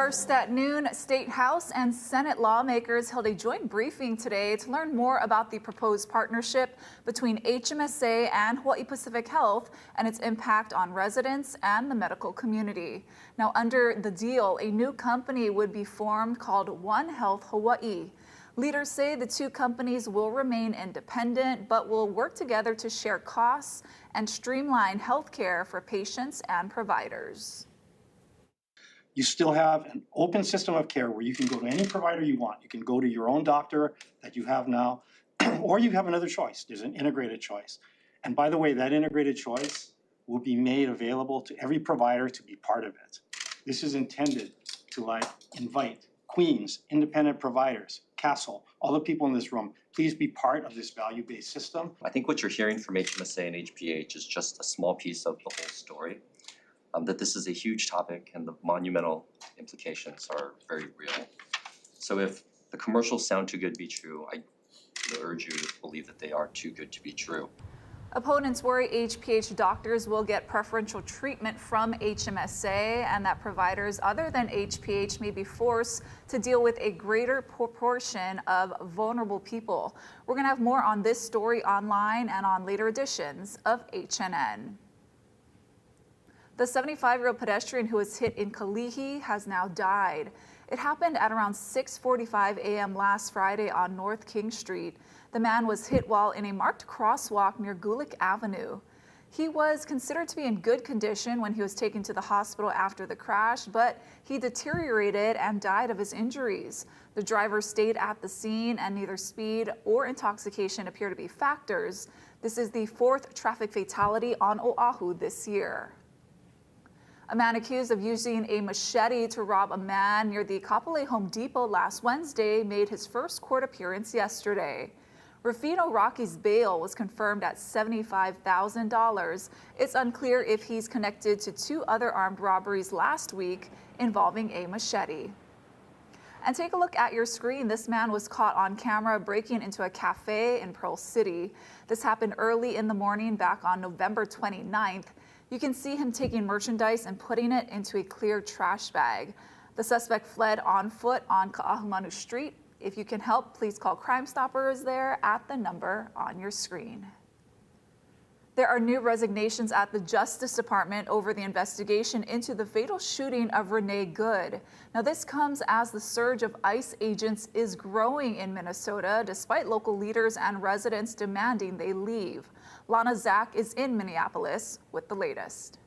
First at noon, State House and Senate lawmakers held a joint briefing today to learn more about the proposed partnership between HMSA and Hawaii Pacific Health and its impact on residents and the medical community. Now, under the deal, a new company would be formed called One Health Hawaii. Leaders say the two companies will remain independent, but will work together to share costs and streamline healthcare for patients and providers. You still have an open system of care where you can go to any provider you want. You can go to your own doctor that you have now, or you have another choice. There's an integrated choice. And by the way, that integrated choice will be made available to every provider to be part of it. This is intended to invite Queens, independent providers, Castle, all the people in this room, please be part of this value-based system. I think what you're hearing from HMSA and HPH is just a small piece of the whole story. That this is a huge topic and the monumental implications are very real. So if the commercials sound too good to be true, I urge you to believe that they are too good to be true. Opponents worry HPH doctors will get preferential treatment from HMSA and that providers other than HPH may be forced to deal with a greater proportion of vulnerable people. We're going to have more on this story online and on later editions of HNN. The 75-year-old pedestrian who was hit in Kalihi has now died. It happened at around 6:45 a.m. last Friday on North King Street. The man was hit while in a marked crosswalk near Gulick Avenue. He was considered to be in good condition when he was taken to the hospital after the crash, but he deteriorated and died of his injuries. The driver stayed at the scene and neither speed or intoxication appear to be factors. This is the fourth traffic fatality on Oahu this year. A man accused of using a machete to rob a man near the Kapolei Home Depot last Wednesday made his first court appearance yesterday. Rufino Rocky's bail was confirmed at $75,000. It's unclear if he's connected to two other armed robberies last week involving a machete. And take a look at your screen. This man was caught on camera breaking into a cafe in Pearl City. This happened early in the morning back on November 29th. You can see him taking merchandise and putting it into a clear trash bag. The suspect fled on foot on Ka'ahumanu Street. If you can help, please call Crime Stoppers there at the number on your screen. There are new resignations at the Justice Department over the investigation into the fatal shooting of Renee Good. Now, this comes as the surge of ICE agents is growing in Minnesota, despite local leaders and residents demanding they leave. Lana Zach is in Minneapolis with the latest.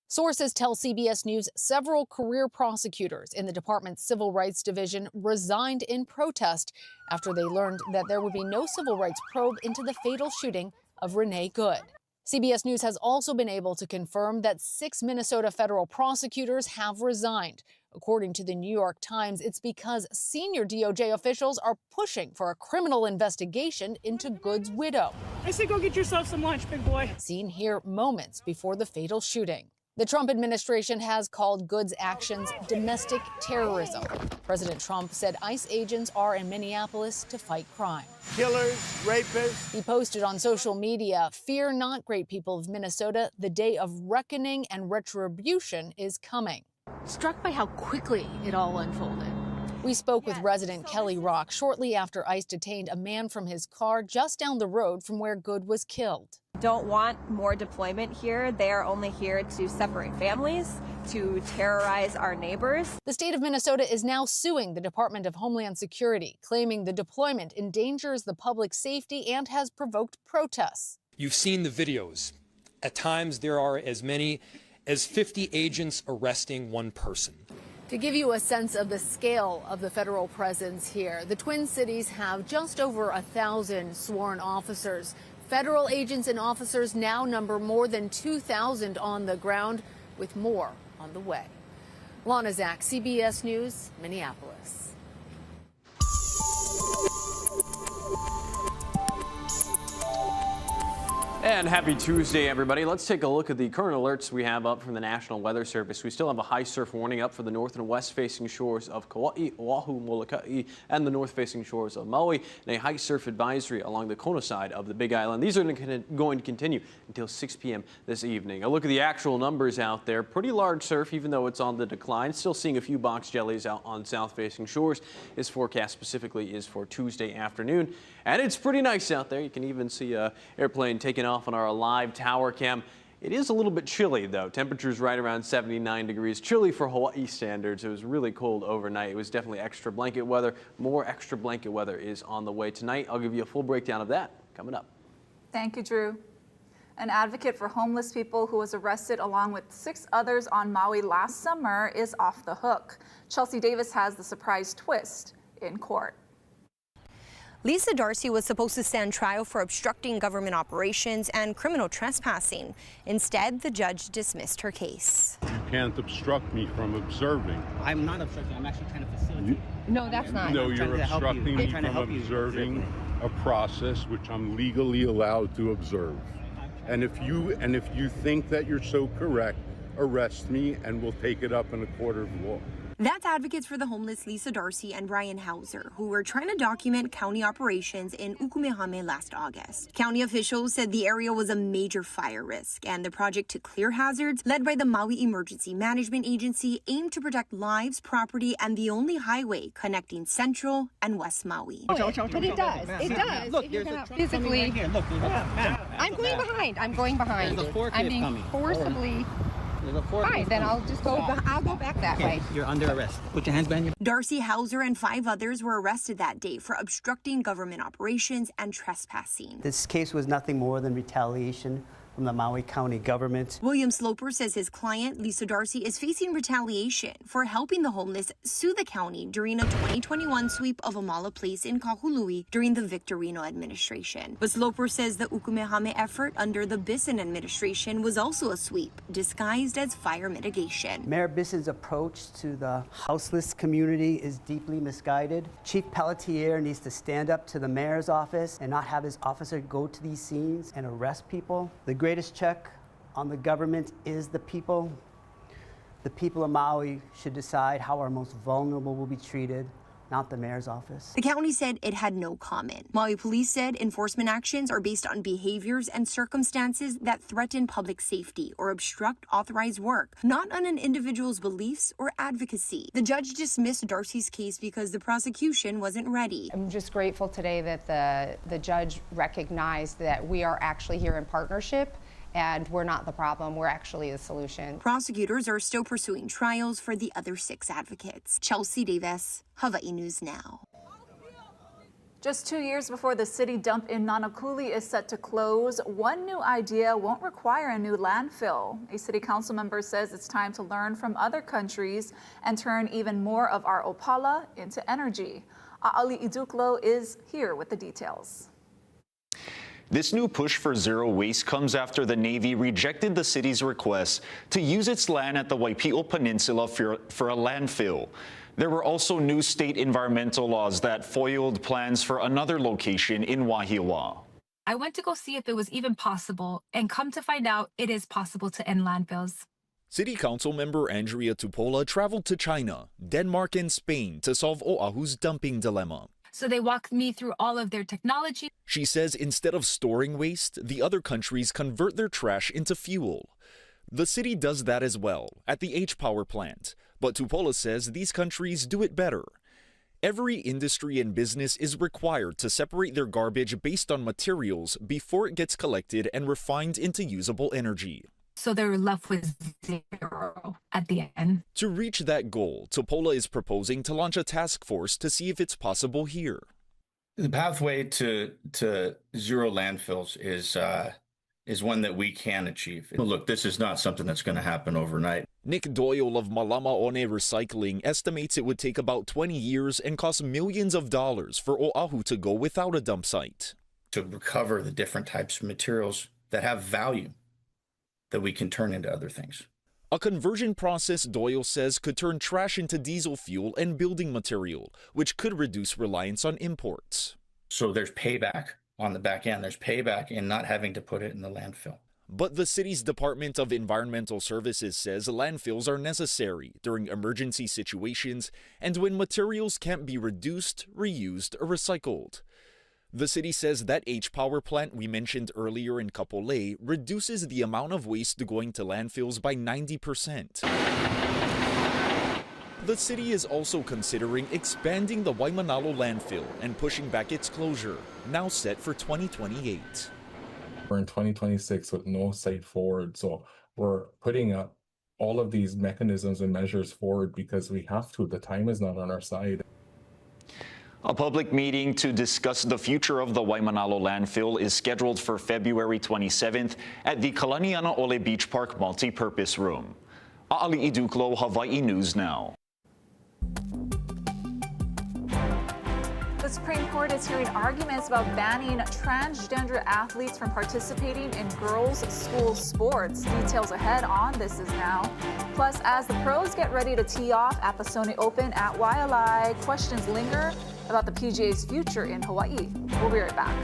Sources tell CBS News several career prosecutors in the department's Civil Rights Division resigned in protest after they learned that there would be no civil rights probe into the fatal shooting of Renee Good. CBS News has also been able to confirm that 6 Minnesota federal prosecutors have resigned. According to the New York Times, it's because senior DOJ officials are pushing for a criminal investigation into Good's widow. I say go get yourself some lunch, big boy. Seen here moments before the fatal shooting. The Trump administration has called Good's actions domestic terrorism. President Trump said ICE agents are in Minneapolis to fight crime. Killers, rapists. He posted on social media, "Fear not, great people of Minnesota. The day of reckoning and retribution is coming." Struck by how quickly it all unfolded. We spoke with resident Kelly Rock shortly after ICE detained a man from his car just down the road from where Good was killed. Don't want more deployment here. They are only here to separate families, to terrorize our neighbors. The state of Minnesota is now suing the Department of Homeland Security, claiming the deployment endangers the public safety and has provoked protests. You've seen the videos. At times, there are as many as 50 agents arresting one person. To give you a sense of the scale of the federal presence here, the Twin Cities have just over 1,000 sworn officers. Federal agents and officers now number more than 2,000 on the ground, with more on the way. Lana Zach, CBS News, Minneapolis. And happy Tuesday, everybody. Let's take a look at the current alerts we have up from the National Weather Service. We still have a high surf warning up for the north and west facing shores of Kauai, Oahu, Molokai, and the north facing shores of Maui, and a high surf advisory along the Kona side of the Big Island. These are going to continue until 6 p.m. this evening. A look at the actual numbers out there. Pretty large surf, even though it's on the decline. Still seeing a few box jellies out on south facing shores. This forecast specifically is for Tuesday afternoon. And it's pretty nice out there. You can even see an airplane taking off on our live tower cam. It is a little bit chilly, though. Temperatures right around 79 degrees. Chilly for Hawaii standards. It was really cold overnight. It was definitely extra blanket weather. More extra blanket weather is on the way tonight. I'll give you a full breakdown of that coming up. Thank you, Drew. An advocate for homeless people who was arrested along with 6 others on Maui last summer is off the hook. Chelsea Davis has the surprise twist in court. Lisa Darcy was supposed to stand trial for obstructing government operations and criminal trespassing. Instead, the judge dismissed her case. You can't obstruct me from observing. I'm not obstructing. I'm actually trying to facilitate. No, that's not. No, you're obstructing me from observing a process which I'm legally allowed to observe. And if you think that you're so correct, arrest me and we'll take it up in a court of law. That's advocates for the homeless Lisa Darcy and Brian Hauser, who were trying to document county operations in Ukumehame last August. County officials said the area was a major fire risk, and the project to clear hazards, led by the Maui Emergency Management Agency, aimed to protect lives, property, and the only highway connecting Central and West Maui. But it does. It does. Look, there's a physically. Here. Look, I'm going behind. I'm going behind. There's a forklift I'm being coming. forcibly. Fine, then I'll just go. I'll go back that way. You're under arrest. Put your hands behind you. Darcy, Hauser, and 5 others were arrested that day for obstructing government operations and trespassing. This case was nothing more than retaliation from the Maui County government. William Sloper says his client, Lisa Darcy, is facing retaliation for helping the homeless sue the county during a 2021 sweep of Amala Place in Kahului during the Victorino administration. But Sloper says the Ukumehame effort under the Bisson administration was also a sweep, disguised as fire mitigation. Mayor Bisson's approach to the houseless community is deeply misguided. Chief Pelletier needs to stand up to the mayor's office and not have his officer go to these scenes and arrest people. The greatest check on the government is the people. The people of Maui should decide how our most vulnerable will be treated, not the mayor's office. The county said it had no comment. Maui police said enforcement actions are based on behaviors and circumstances that threaten public safety or obstruct authorized work, not on an individual's beliefs or advocacy. The judge dismissed Darcy's case because the prosecution wasn't ready. I'm just grateful today that the judge recognized that we are actually here in partnership. And we're not the problem, we're actually the solution. Prosecutors are still pursuing trials for the other 6 advocates. Chelsea Davis, Hawaii News Now. Just 2 years before the city dump in Nanakuli is set to close, one new idea won't require a new landfill. A city council member says it's time to learn from other countries and turn even more of our opala into energy. A'ali Iduklo is here with the details. This new push for zero waste comes after the Navy rejected the city's request to use its land at the Waipio Peninsula for a landfill. There were also new state environmental laws that foiled plans for another location in Wahiawa. I went to go see if it was even possible, and come to find out it is possible to end landfills. City Council member Andrea Tupola traveled to China, Denmark, and Spain to solve Oahu's dumping dilemma. So they walked me through all of their technology. She says instead of storing waste, the other countries convert their trash into fuel. The city does that as well at the H Power plant, but Tupola says these countries do it better. Every industry and business is required to separate their garbage based on materials before it gets collected and refined into usable energy. So they're left with zero at the end. To reach that goal, Tupola is proposing to launch a task force to see if it's possible here. The pathway to zero landfills is one that we can achieve. Look, this is not something that's going to happen overnight. Nick Doyle of Malama One Recycling estimates it would take about 20 years and cost millions of dollars for Oahu to go without a dump site. To recover the different types of materials that have value that we can turn into other things. A conversion process, Doyle says, could turn trash into diesel fuel and building material, which could reduce reliance on imports. So there's payback on the back end. There's payback in not having to put it in the landfill. But the city's Department of Environmental Services says landfills are necessary during emergency situations and when materials can't be reduced, reused, or recycled. The city says that H-Power plant we mentioned earlier in Kapolei reduces the amount of waste going to landfills by 90%. The city is also considering expanding the Waimanalo landfill and pushing back its closure, now set for 2028. We're in 2026 with no sight forward, so we're putting up all of these mechanisms and measures forward because we have to. The time is not on our side. A public meeting to discuss the future of the Waimanalo landfill is scheduled for February 27th at the Kalaniana Ole Beach Park multi-purpose room. Aali Iduklo, Hawaii News Now. The Supreme Court is hearing arguments about banning transgender athletes from participating in girls' school sports. Details ahead on This Is Now. Plus, as the pros get ready to tee off at the Sony Open at Waialae, questions linger about the PGA's future in Hawaii. We'll be right back.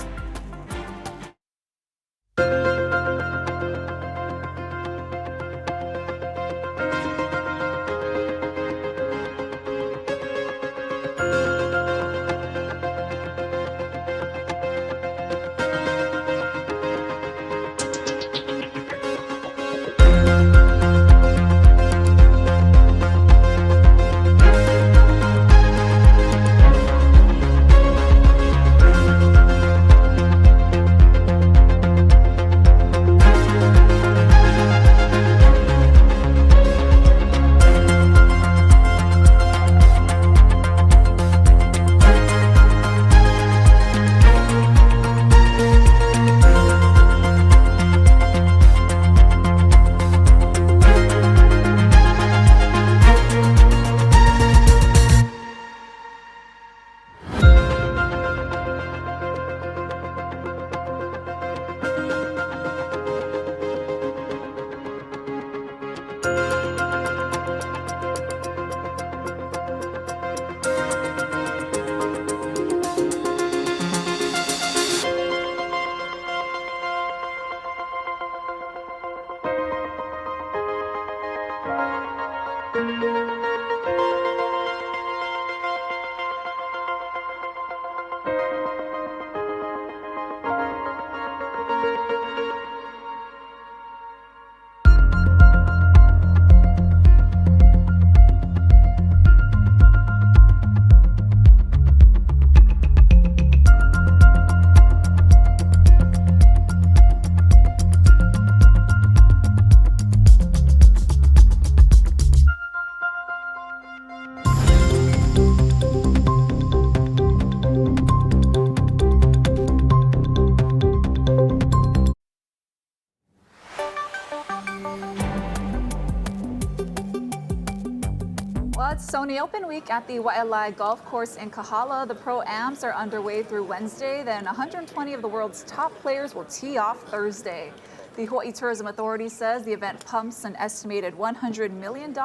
Well, it's Sony Open week at the Waialae Golf Course in Kahala. The Pro-Ams are underway through Wednesday. Then 120 of the world's top players will tee off Thursday. The Hawaii Tourism Authority says the event pumps an estimated $100 million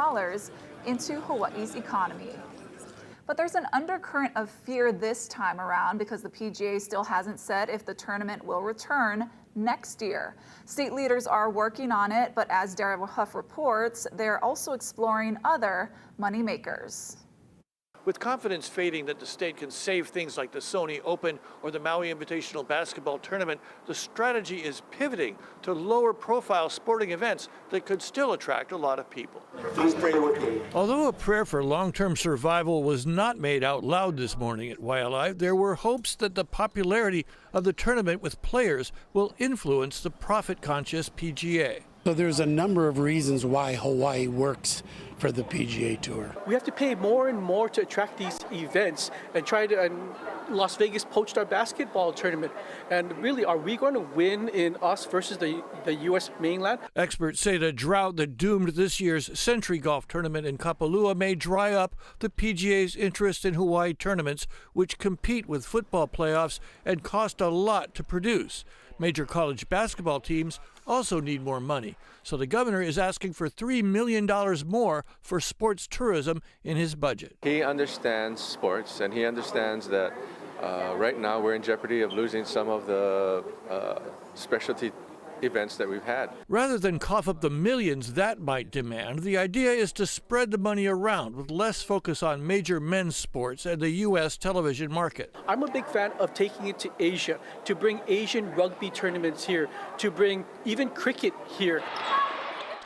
into Hawaii's economy. But there's an undercurrent of fear this time around because the PGA still hasn't said if the tournament will return next year. State leaders are working on it, but as Daryl Huff reports, they're also exploring other moneymakers. With confidence fading that the state can save things like the Sony Open or the Maui Invitational Basketball Tournament, the strategy is pivoting to lower profile sporting events that could still attract a lot of people. Please pray with me. Although a prayer for long-term survival was not made out loud this morning at Waialae, there were hopes that the popularity of the tournament with players will influence the profit-conscious PGA. So there's a number of reasons why Hawaii works for the PGA Tour. We have to pay more and more to attract these events and try to. And Las Vegas poached our basketball tournament. And really, are we going to win in us versus the U.S. mainland? Experts say the drought that doomed this year's Century Golf Tournament in Kapalua may dry up the PGA's interest in Hawaii tournaments, which compete with football playoffs and cost a lot to produce. Major college basketball teams also need more money, so the governor is asking for $3 million more for sports tourism in his budget. He understands sports, and he understands that Right now, we're in jeopardy of losing some of the specialty events that we've had. Rather than cough up the millions that might demand, the idea is to spread the money around with less focus on major men's sports and the U.S. television market. I'm a big fan of taking it to Asia, to bring Asian rugby tournaments here, to bring even cricket here.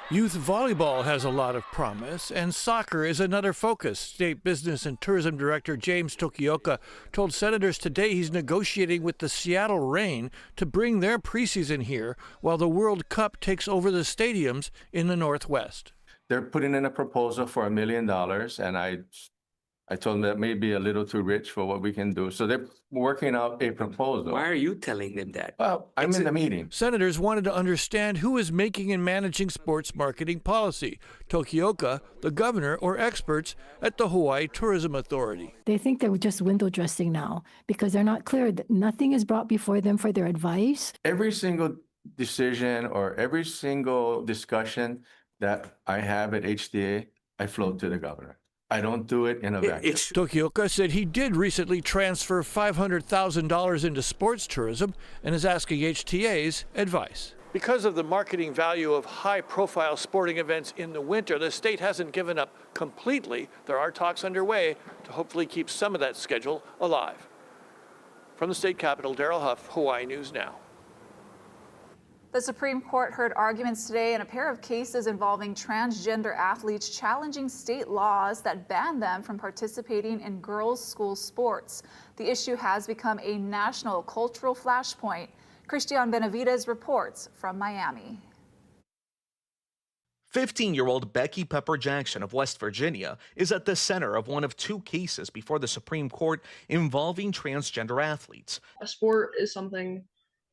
Youth volleyball has a lot of promise, and soccer is another focus. State Business and Tourism Director James Tokioka told senators today he's negotiating with the Seattle Reign to bring their preseason here while the World Cup takes over the stadiums in the Northwest. They're putting in a proposal for $1 million, and I told them that may be a little too rich for what we can do. So they're working out a proposal. Why are you telling them that? Well, I'm in the meeting. Senators wanted to understand who is making and managing sports marketing policy. Tokioka, the governor, or experts at the Hawaii Tourism Authority. They think they're just window dressing now because they're not clear that nothing is brought before them for their advice. Every single decision or every single discussion that I have at HTA, I float to the governor. I don't do it in a vacuum. Tokioka said he did recently transfer $500,000 into sports tourism and is asking HTA's advice. Because of the marketing value of high-profile sporting events in the winter, the state hasn't given up completely. There are talks underway to hopefully keep some of that schedule alive. From the state capitol, Daryl Huff, Hawaii News Now. The Supreme Court heard arguments today in a pair of cases involving transgender athletes challenging state laws that ban them from participating in girls' school sports. The issue has become a national cultural flashpoint. Christian Benavides reports from Miami. 15-year-old Becky Pepper Jackson of West Virginia is at the center of one of two cases before the Supreme Court involving transgender athletes. A sport is something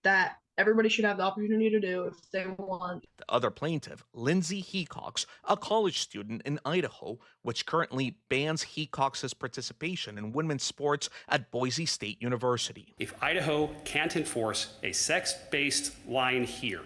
that everybody should have the opportunity to do if they want. The other plaintiff, Lindsay Hecox, a college student in Idaho, which currently bans Hecox's participation in women's sports at Boise State University. If Idaho can't enforce a sex-based line here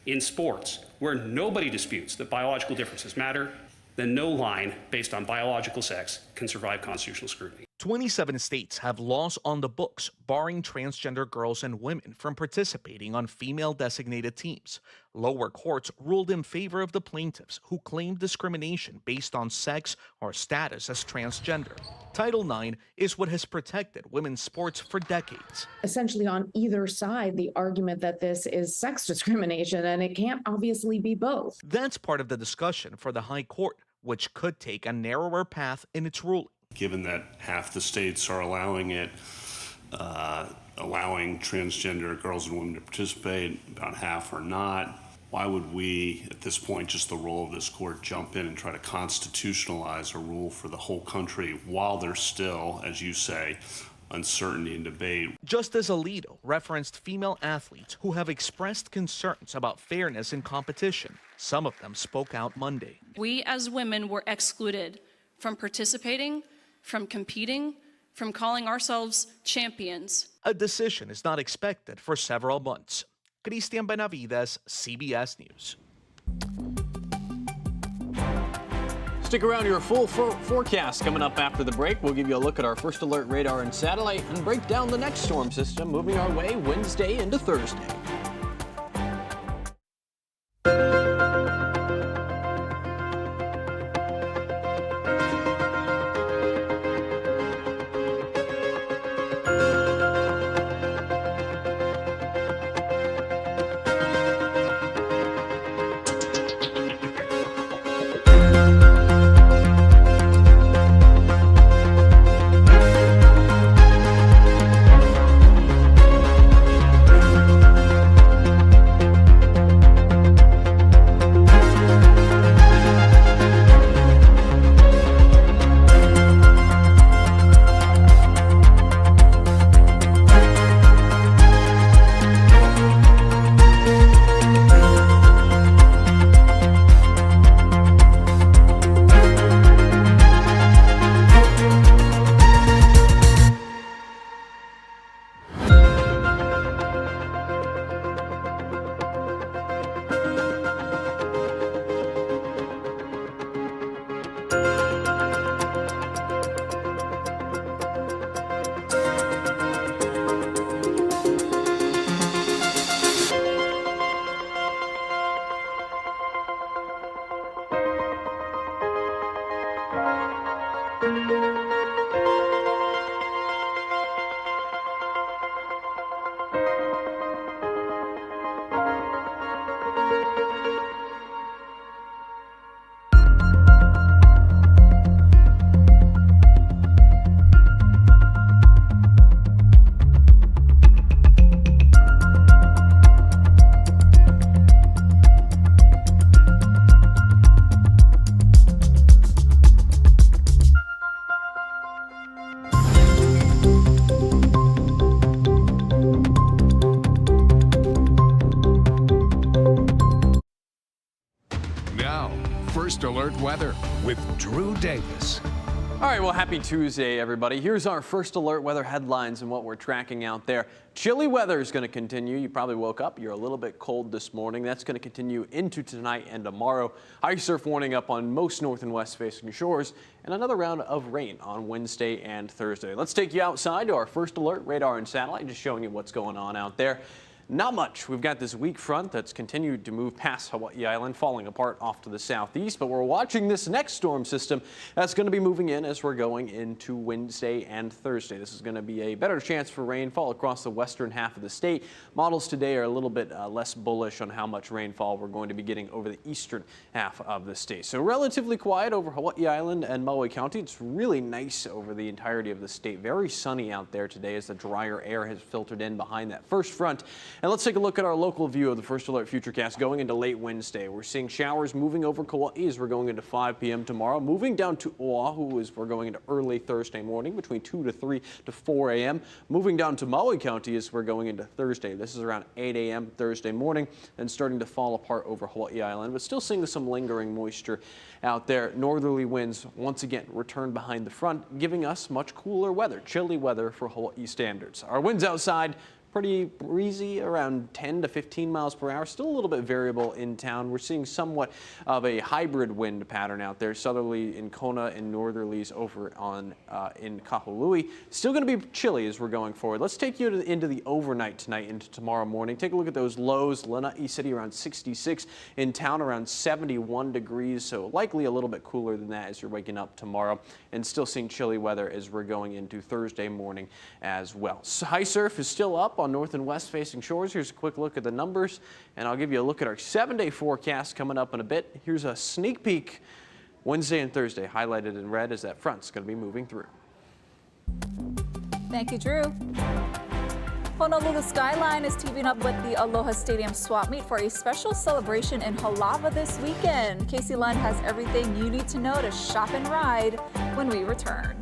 in sports, where nobody disputes that biological differences matter, then no line based on biological sex can survive constitutional scrutiny. 27 states have laws on the books barring transgender girls and women from participating on female-designated teams. Lower courts ruled in favor of the plaintiffs who claimed discrimination based on sex or status as transgender. Title IX is what has protected women's sports for decades. Essentially on either side, the argument that this is sex discrimination, and it can't obviously be both. That's part of the discussion for the High Court, which could take a narrower path in its ruling. Given that half the states are allowing it, allowing transgender girls and women to participate, about half are not, why would we, at this point, just the role of this court, jump in and try to constitutionalize a rule for the whole country while there's still, as you say, uncertainty and debate? Justice Alito referenced female athletes who have expressed concerns about fairness in competition. Some of them spoke out Monday. We as women were excluded from participating, from competing, from calling ourselves champions. A decision is not expected for several months. Christian Benavides, CBS News. Stick around, your full forecast coming up after the break. We'll give you a look at our first alert radar and satellite and break down the next storm system moving our way Wednesday into Thursday. First Alert Weather with Drew Davis. All right, well, happy Tuesday, everybody. Here's our First Alert weather headlines and what we're tracking out there. Chilly weather is going to continue. You probably woke up. You're a little bit cold this morning. That's going to continue into tonight and tomorrow. High surf warning up on most north and west facing shores, and another round of rain on Wednesday and Thursday. Let's take you outside to our First Alert radar and satellite, just showing you what's going on out there. Not much. We've got this weak front that's continued to move past Hawaii Island, falling apart off to the southeast, but we're watching this next storm system that's going to be moving in as we're going into Wednesday and Thursday. This is going to be a better chance for rainfall across the western half of the state. Models today are a little bit less bullish on how much rainfall we're going to be getting over the eastern half of the state. So relatively quiet over Hawaii Island and Maui County. It's really nice over the entirety of the state. Very sunny out there today as the drier air has filtered in behind that first front. And let's take a look at our local view of the First Alert Futurecast going into late Wednesday. We're seeing showers moving over Kauai as we're going into 5 p.m. tomorrow, moving down to Oahu as we're going into early Thursday morning between 2 to 3 to 4 a.m. Moving down to Maui County as we're going into Thursday. This is around 8 a.m. Thursday morning and starting to fall apart over Hawaii Island, but still seeing some lingering moisture out there. Northerly winds once again return behind the front, giving us much cooler weather, chilly weather for Hawaii standards. Our winds outside pretty breezy, around 10 to 15 miles per hour. Still a little bit variable in town. We're seeing somewhat of a hybrid wind pattern out there. Southerly in Kona and northerlies over on in Kahului. Still going to be chilly as we're going forward. Let's take you into the overnight tonight into tomorrow morning. Take a look at those lows. Lanai City around 66. In town around 71 degrees. So likely a little bit cooler than that as you're waking up tomorrow. And still seeing chilly weather as we're going into Thursday morning as well. So high surf is still up on north and west facing shores. Here's a quick look at the numbers, and I'll give you a look at our 7-day forecast coming up in a bit. Here's a sneak peek. Wednesday and Thursday highlighted in red as that front's going to be moving through. Thank you, Drew. Honolulu Skyline is teaming up with the Aloha Stadium swap meet for a special celebration in Halava this weekend. Casey Lund has everything you need to know to shop and ride when we return.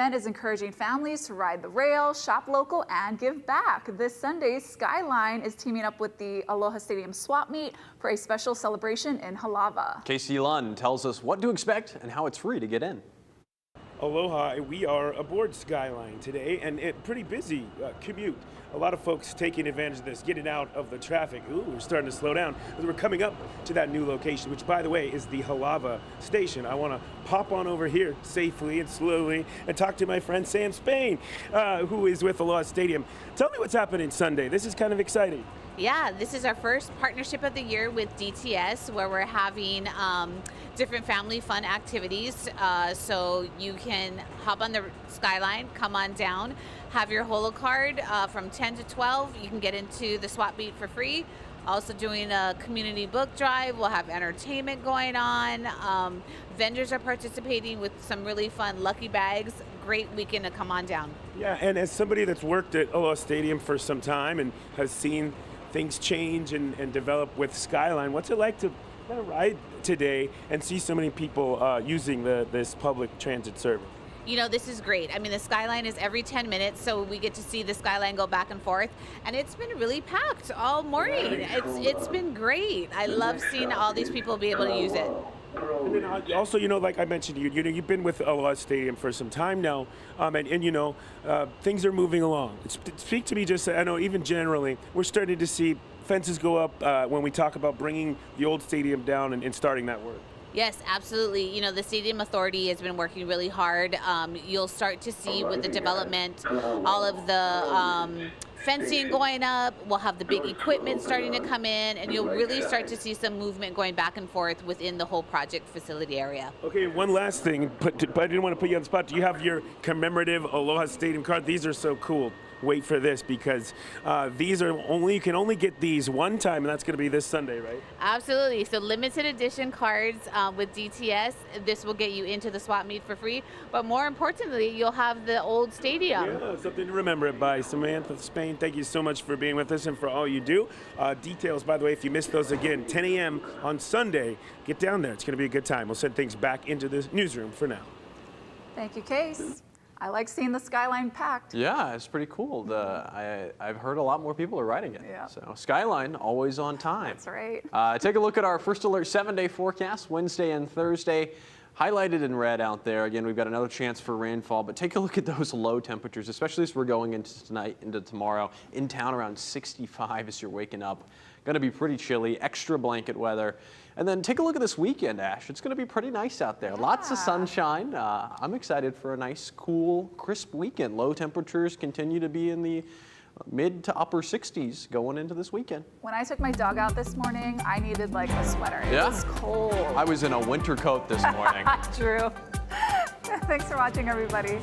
event is encouraging families to ride the rail, shop local, and give back. This Sunday, Skyline is teaming up with the Aloha Stadium swap meet for a special celebration in Halava. Casey Lund tells us what to expect and how it's free to get in. Aloha, we are aboard Skyline today, and pretty busy commute. A lot of folks taking advantage of this, getting out of the traffic. Ooh, we're starting to slow down as we're coming up to that new location, which, by the way, is the Halava station. I want to pop on over here safely and slowly and talk to my friend Sam Spain, who is with Aloha Stadium. Tell me what's happening Sunday. This is kind of exciting. Yeah, this is our first partnership of the year with DTS, where we're having different family fun activities. So you can hop on the Skyline, come on down, have your holo card from 10 to 12. You can get into the swap meet for free. Also doing a community book drive. We'll have entertainment going on. Vendors are participating with some really fun lucky bags. Great weekend to come on down. Yeah, and as somebody that's worked at Aloha Stadium for some time and has seen things change and develop with Skyline, what's it like to kind of ride today and see so many people using this public transit service? You know, this is great. I mean, the Skyline is every 10 minutes, so we get to see the Skyline go back and forth, and it's been really packed all morning. It's been great. I love seeing all these people be able to use it. And then also, you know, like I mentioned, you've been with Aloha Stadium for some time now, and you know, things are moving along. Speak to me just, I know even generally, we're starting to see fences go up when we talk about bringing the old stadium down and starting that work. Yes, absolutely. You know, the Stadium Authority has been working really hard. You'll start to see with the development, all of the fencing going up. We'll have the big equipment starting to come in, and you'll really start to see some movement going back and forth within the whole project facility area. Okay, one last thing, but I didn't want to put you on the spot. Do you have your commemorative Aloha Stadium card? These are so cool. Wait for this, because these are you can only get these one time, and that's going to be this Sunday, right? Absolutely. So limited edition cards with DTS. This will get you into the swap meet for free, but more importantly, you'll have the old stadium. Yeah, something to remember it by. Samantha Spain, thank you so much for being with us and for all you do. Details, by the way, if you missed those again, 10 a.m. on Sunday, get down there. It's going to be a good time. We'll send things back into the newsroom for now. Thank you, Case. I like seeing the Skyline packed. Yeah, it's pretty cool. I've heard a lot more people are riding it. Yeah. So Skyline, always on time. That's right. Take a look at our First Alert 7-day forecast, Wednesday and Thursday. Highlighted in red out there. Again, we've got another chance for rainfall, but take a look at those low temperatures, especially as we're going into tonight, into tomorrow. In town, around 65 as you're waking up. Going to be pretty chilly, extra blanket weather. And then take a look at this weekend, Ash. It's going to be pretty nice out there. Yeah. Lots of sunshine. I'm excited for a nice, cool, crisp weekend. Low temperatures continue to be in the mid to upper 60s going into this weekend. When I took my dog out this morning, I needed like a sweater. It was cold. I was in a winter coat this morning. True. Thanks for watching, everybody.